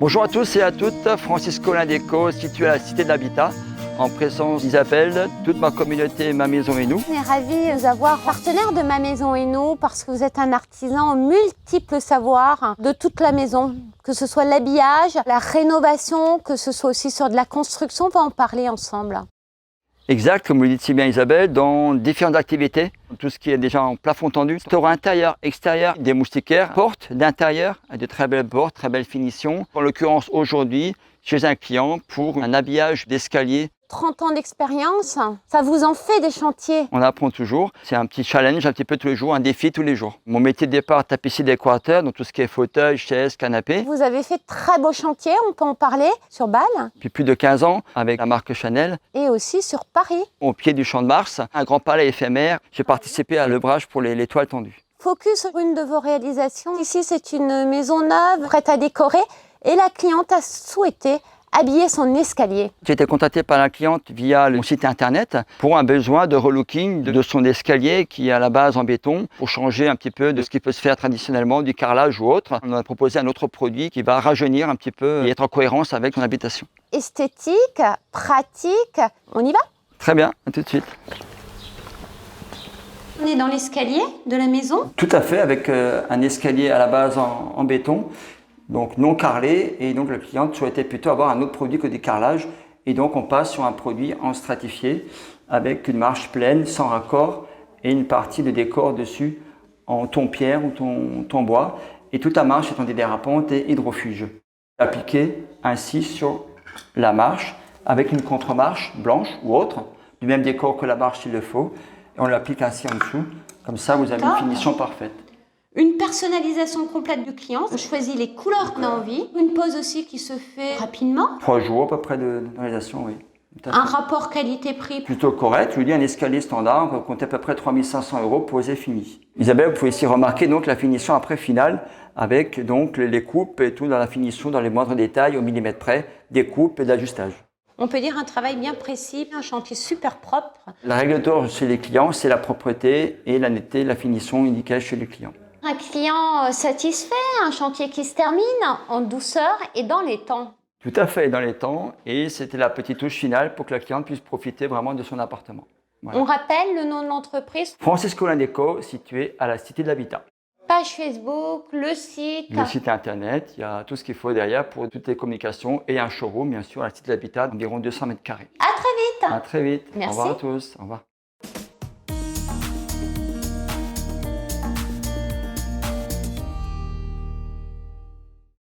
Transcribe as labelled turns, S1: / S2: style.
S1: Bonjour à tous et à toutes, Francisco Lindeco, situé à la Cité de l'Habitat, en présence d'Isabelle, toute ma communauté Ma Maison et Nous.
S2: On est ravis de vous avoir partenaire de Ma Maison et Nous parce que vous êtes un artisan aux multiples savoirs de toute la maison, que ce soit l'habillage, la rénovation, que ce soit aussi sur de la construction, on va en parler ensemble.
S1: Exact, comme vous le dites si bien Isabelle, dans différentes activités, tout ce qui est déjà en plafond tendu, store intérieur, extérieur, des moustiquaires, portes d'intérieur, de très belles portes, très belles finitions. En l'occurrence aujourd'hui, chez un client pour un habillage d'escalier.
S2: 30 ans d'expérience, ça vous en fait des chantiers?
S1: On apprend toujours, c'est un petit challenge un petit peu tous les jours, un défi tous les jours. Mon métier de départ, tapissier décorateur, donc tout ce qui est fauteuil, chaise, canapé.
S2: Vous avez fait de très beaux chantiers, on peut en parler, sur Bâle.
S1: Depuis plus de 15 ans avec la marque Chanel.
S2: Et aussi sur Paris.
S1: Au pied du Champ de Mars, un grand palais éphémère. J'ai participé à l'œuvrage pour les toiles tendues.
S2: Focus sur une de vos réalisations. Ici, c'est une maison neuve, prête à décorer. Et la cliente a souhaité habiller son escalier.
S1: J'ai été contacté par la cliente via le site internet pour un besoin de relooking de son escalier qui est à la base en béton pour changer un petit peu de ce qui peut se faire traditionnellement, du carrelage ou autre. On a proposé un autre produit qui va rajeunir un petit peu et être en cohérence avec son habitation.
S2: Esthétique, pratique, on y va?
S1: Très bien, à tout de suite.
S2: On est dans l'escalier de la maison.
S1: Tout à fait, avec un escalier à la base en béton. Donc non carrelé, et donc la cliente souhaitait plutôt avoir un autre produit que du carrelage, et donc on passe sur un produit en stratifié avec une marche pleine, sans raccord, et une partie de décor dessus en ton pierre ou ton bois, et toute la marche est en dédérapante et hydrofuge. Appliqué ainsi sur la marche avec une contre-marche blanche ou autre, du même décor que la marche s'il le faut, et on l'applique ainsi en dessous, comme ça vous avez une finition parfaite.
S2: Une personnalisation complète du client. On choisit les couleurs qu'on a envie. Une pose aussi qui se fait rapidement.
S1: 3 jours à peu près de réalisation, oui.
S2: Un rapport qualité-prix
S1: plutôt correct. Je vous dis un escalier standard, on peut compter à peu près 3 500 € posé fini. Isabelle, vous pouvez ici remarquer donc la finition après finale avec donc les coupes et tout dans la finition, dans les moindres détails, au millimètre près, des coupes et d'ajustage.
S2: On peut dire un travail bien précis, un chantier super propre.
S1: La règle d'or chez les clients, c'est la propreté et la netteté, la finition nickel chez les clients.
S2: Un client satisfait, un chantier qui se termine en douceur et dans les temps.
S1: Tout à fait, dans les temps. Et c'était la petite touche finale pour que la cliente puisse profiter vraiment de son appartement. Voilà.
S2: On rappelle le nom de l'entreprise.
S1: Francisco Lindeco, situé à la Cité de l'Habitat.
S2: Page Facebook, le site.
S1: Le site internet, il y a tout ce qu'il faut derrière pour toutes les communications et un showroom, bien sûr, à la Cité de l'Habitat d'environ 200 mètres carrés.
S2: À très vite.
S1: À très vite.
S2: Merci.
S1: Au revoir à tous. Au revoir.